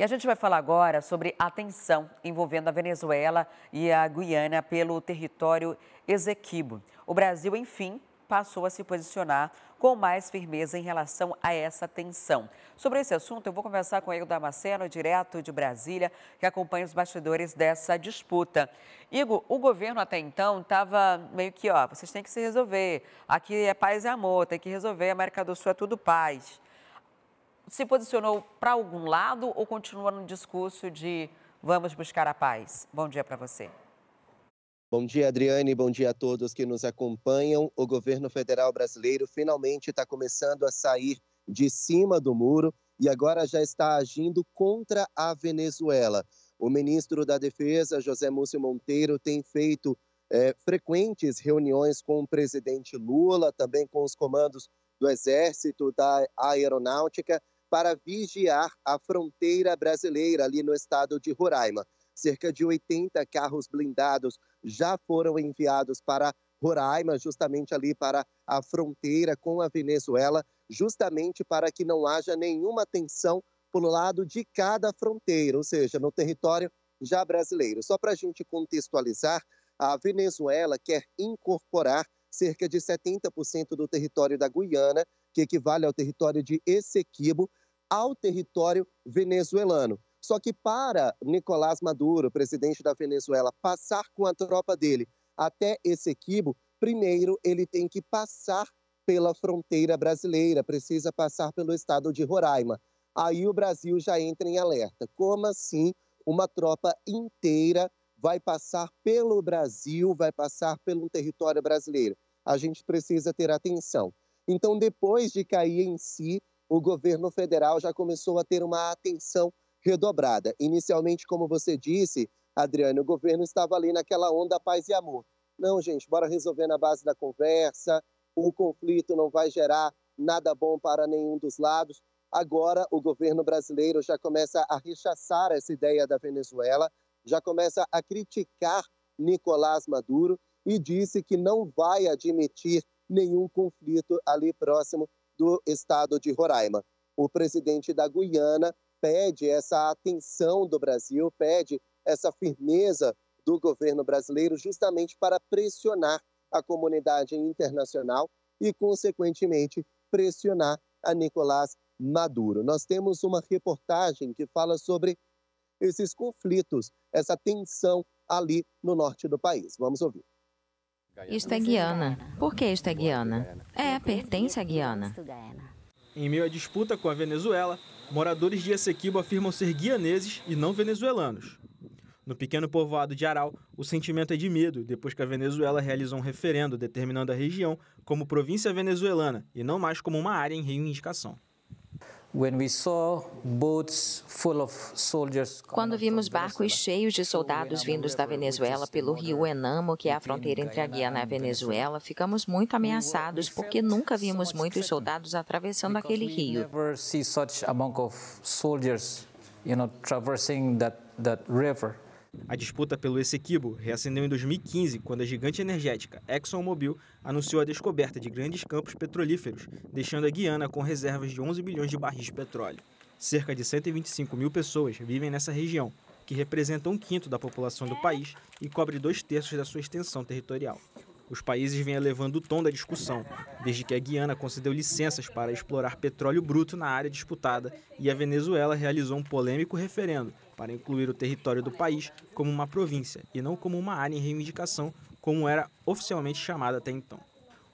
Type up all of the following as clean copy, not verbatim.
E a gente vai falar agora sobre a tensão envolvendo a Venezuela e a Guiana pelo território Essequibo. O Brasil, enfim, passou a se posicionar com mais firmeza em relação a essa tensão. Sobre esse assunto, eu vou conversar com Igor Damasceno, direto de Brasília, que acompanha os bastidores dessa disputa. Igor, o governo até então estava meio que, vocês têm que se resolver. Aqui é paz e amor, tem que resolver, a América do Sul é tudo paz. Se posicionou para algum lado ou continua no discurso de vamos buscar a paz? Bom dia para você. Bom dia, Adriane. Bom dia a todos que nos acompanham. O governo federal brasileiro finalmente está começando a sair de cima do muro e agora já está agindo contra a Venezuela. O ministro da Defesa, José Múcio Monteiro, tem feito frequentes reuniões com o presidente Lula, também com os comandos do Exército, da Aeronáutica, para vigiar a fronteira brasileira ali no estado de Roraima. Cerca de 80 carros blindados já foram enviados para Roraima, justamente ali para a fronteira com a Venezuela, justamente para que não haja nenhuma tensão pelo lado de cada fronteira, ou seja, no território já brasileiro. Só para a gente contextualizar, a Venezuela quer incorporar cerca de 70% do território da Guiana, que equivale ao território de Essequibo, ao território venezuelano. Só que para Nicolás Maduro, presidente da Venezuela, passar com a tropa dele até Essequibo, primeiro ele tem que passar pela fronteira brasileira, precisa passar pelo estado de Roraima. Aí o Brasil já entra em alerta. Como assim uma tropa inteira vai passar pelo Brasil, vai passar pelo território brasileiro? A gente precisa ter atenção. Então, depois de cair em si, o governo federal já começou a ter uma atenção redobrada. Inicialmente, como você disse, Adriane, o governo estava ali naquela onda paz e amor. Não, gente, bora resolver na base da conversa, o conflito não vai gerar nada bom para nenhum dos lados. Agora, o governo brasileiro já começa a rechaçar essa ideia da Venezuela, já começa a criticar Nicolás Maduro e disse que não vai admitir nenhum conflito ali próximo do estado de Roraima. O presidente da Guiana pede essa atenção do Brasil, pede essa firmeza do governo brasileiro justamente para pressionar a comunidade internacional e, consequentemente, pressionar a Nicolás Maduro. Nós temos uma reportagem que fala sobre esses conflitos, essa tensão ali no norte do país. Vamos ouvir. Isto é Guiana. Por que isto é Guiana? Pertence à Guiana. Em meio à disputa com a Venezuela, moradores de Essequibo afirmam ser guianeses e não venezuelanos. No pequeno povoado de Aral, o sentimento é de medo depois que a Venezuela realizou um referendo determinando a região como província venezuelana e não mais como uma área em reivindicação. Quando vimos barcos cheios de soldados vindos da Venezuela pelo rio Enamo, que é a fronteira entre a Guiana e a Venezuela, ficamos muito ameaçados porque nunca vimos muitos soldados atravessando aquele rio. A disputa pelo Essequibo reacendeu em 2015, quando a gigante energética ExxonMobil anunciou a descoberta de grandes campos petrolíferos, deixando a Guiana com reservas de 11 bilhões de barris de petróleo. Cerca de 125 mil pessoas vivem nessa região, que representa 1/5 da população do país e cobre 2/3 da sua extensão territorial. Os países vêm elevando o tom da discussão, desde que a Guiana concedeu licenças para explorar petróleo bruto na área disputada e a Venezuela realizou um polêmico referendo para incluir o território do país como uma província e não como uma área em reivindicação, como era oficialmente chamada até então.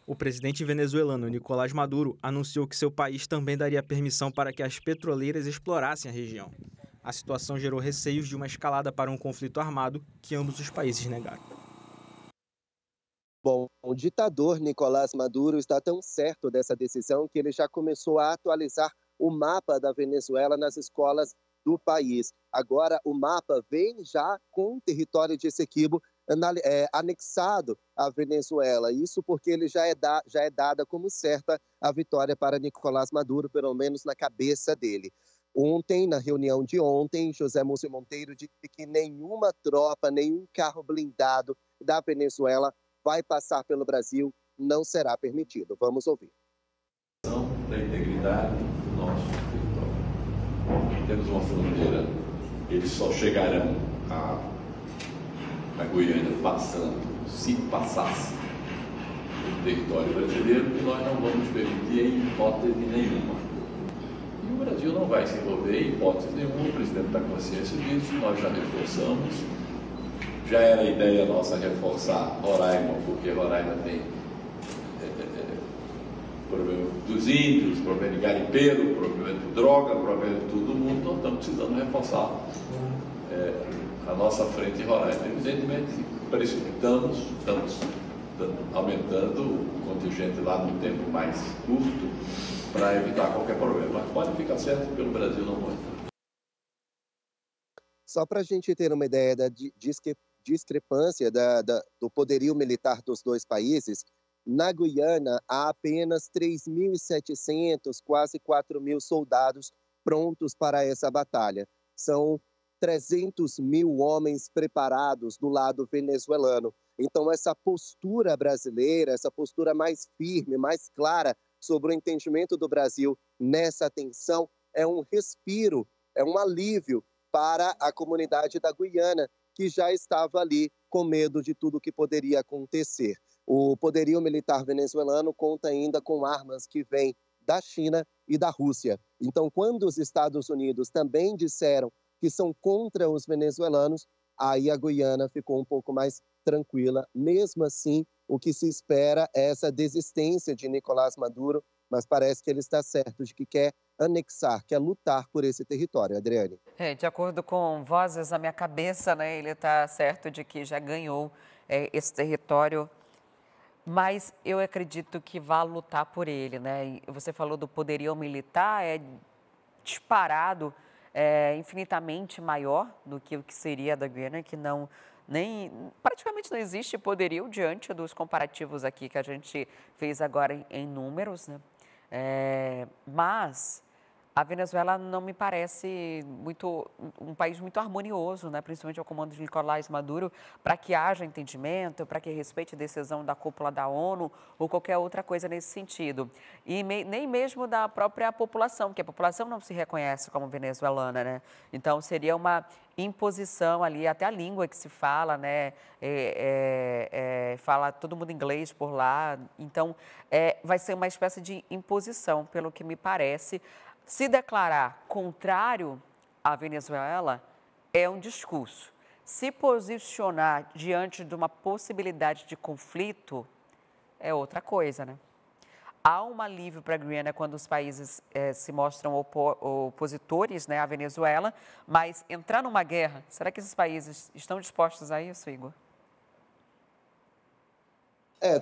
O presidente venezuelano Nicolás Maduro anunciou que seu país também daria permissão para que as petroleiras explorassem a região. A situação gerou receios de uma escalada para um conflito armado que ambos os países negaram. Bom, o ditador Nicolás Maduro está tão certo dessa decisão que ele já começou a atualizar o mapa da Venezuela nas escolas do país. Agora, o mapa vem já com o território de Essequibo anexado à Venezuela. Isso porque ele já é dada como certa a vitória para Nicolás Maduro, pelo menos na cabeça dele. Ontem, na reunião de ontem, José Múcio Monteiro disse que nenhuma tropa, nenhum carro blindado da Venezuela vai passar pelo Brasil, não será permitido. Vamos ouvir. Da integridade do nosso território. Temos uma fronteira Eles só chegarão a Guiana passando, se passasse o território brasileiro, que nós não vamos permitir em hipótese nenhuma. E o Brasil não vai se envolver em hipótese nenhuma, o presidente está consciente disso, nós já reforçamos. Já era ideia nossa reforçar Roraima, porque Roraima tem problema dos índios, problema de garimpeiro, problema de droga, problema de todo mundo, então estamos precisando reforçar a nossa frente em Roraima. Evidentemente, precipitamos, estamos aumentando o contingente lá no tempo mais curto para evitar qualquer problema. Mas pode ficar certo que pelo Brasil não vai entrar. Só para a gente ter uma ideia da discrepância do poderio militar dos dois países, na Guiana há apenas 3.700, quase 4.000 soldados prontos para essa batalha. São 300 mil homens preparados do lado venezuelano. Então, essa postura brasileira, essa postura mais firme, mais clara sobre o entendimento do Brasil nessa tensão, é um respiro, é um alívio para a comunidade da Guiana, que já estava ali com medo de tudo que poderia acontecer. O poderio militar venezuelano conta ainda com armas que vêm da China e da Rússia. Então, quando os Estados Unidos também disseram que são contra os venezuelanos, aí a Guiana ficou um pouco mais tranquila. Mesmo assim, o que se espera é essa desistência de Nicolás Maduro, mas parece que ele está certo de que quer anexar, quer lutar por esse território. Adriane. De acordo com vozes na minha cabeça, né, ele está certo de que já ganhou esse território, mas eu acredito que vai lutar por ele, né? E você falou do poderio militar, é disparado, infinitamente maior do que o que seria da Guiana, que praticamente não existe poderio diante dos comparativos aqui que a gente fez agora em números, né? Mas a Venezuela não me parece um país muito harmonioso, né? Principalmente ao comando de Nicolás Maduro, para que haja entendimento, para que respeite a decisão da cúpula da ONU ou qualquer outra coisa nesse sentido. E nem mesmo da própria população, porque a população não se reconhece como venezuelana, né? Então, seria uma imposição ali, até a língua que se fala, né? Fala todo mundo inglês por lá. Então, vai ser uma espécie de imposição, pelo que me parece. Se declarar contrário à Venezuela é um discurso. Se posicionar diante de uma possibilidade de conflito é outra coisa, né? Há um alívio para a Guiana quando os países se mostram opositores, né, à Venezuela, mas entrar numa guerra, será que esses países estão dispostos a isso, Igor?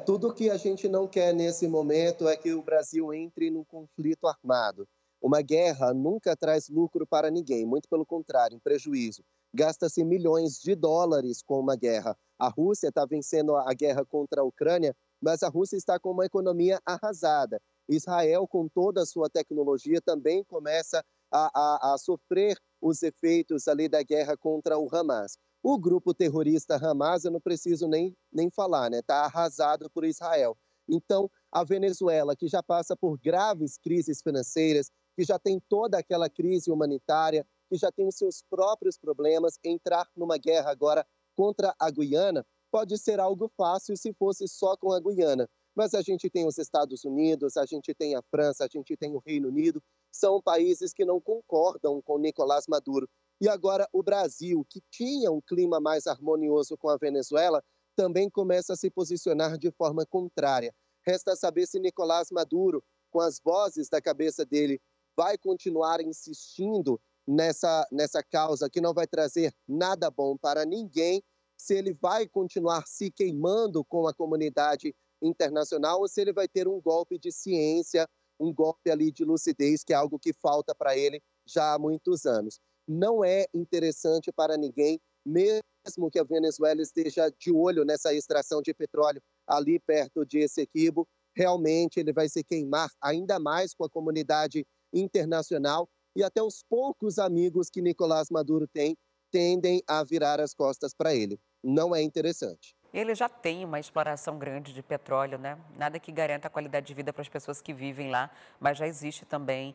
Tudo que a gente não quer nesse momento é que o Brasil entre num conflito armado. Uma guerra nunca traz lucro para ninguém, muito pelo contrário, um prejuízo. Gasta-se milhões de dólares com uma guerra. A Rússia está vencendo a guerra contra a Ucrânia, mas a Rússia está com uma economia arrasada. Israel, com toda a sua tecnologia, também começa a sofrer os efeitos ali da guerra contra o Hamas. O grupo terrorista Hamas, eu não preciso nem falar, né? Está arrasado por Israel. Então, a Venezuela, que já passa por graves crises financeiras, que já tem toda aquela crise humanitária, que já tem os seus próprios problemas, entrar numa guerra agora contra a Guiana pode ser algo fácil se fosse só com a Guiana. Mas a gente tem os Estados Unidos, a gente tem a França, a gente tem o Reino Unido, são países que não concordam com Nicolás Maduro. E agora o Brasil, que tinha um clima mais harmonioso com a Venezuela, também começa a se posicionar de forma contrária. Resta saber se Nicolás Maduro, com as vozes da cabeça dele, vai continuar insistindo nessa causa que não vai trazer nada bom para ninguém, se ele vai continuar se queimando com a comunidade internacional ou se ele vai ter um golpe de ciência, um golpe ali de lucidez, que é algo que falta para ele já há muitos anos. Não é interessante para ninguém, mesmo que a Venezuela esteja de olho nessa extração de petróleo ali perto de Essequibo, realmente ele vai se queimar ainda mais com a comunidade internacional e até os poucos amigos que Nicolás Maduro tem tendem a virar as costas para ele. Não é interessante. Ele já tem uma exploração grande de petróleo, né? Nada que garanta a qualidade de vida para as pessoas que vivem lá, mas já existe também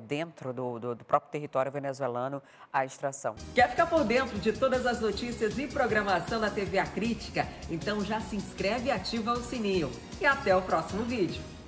dentro do próprio território venezuelano a extração. Quer ficar por dentro de todas as notícias e programação da TV A Crítica? Então já se inscreve e ativa o sininho. E até o próximo vídeo.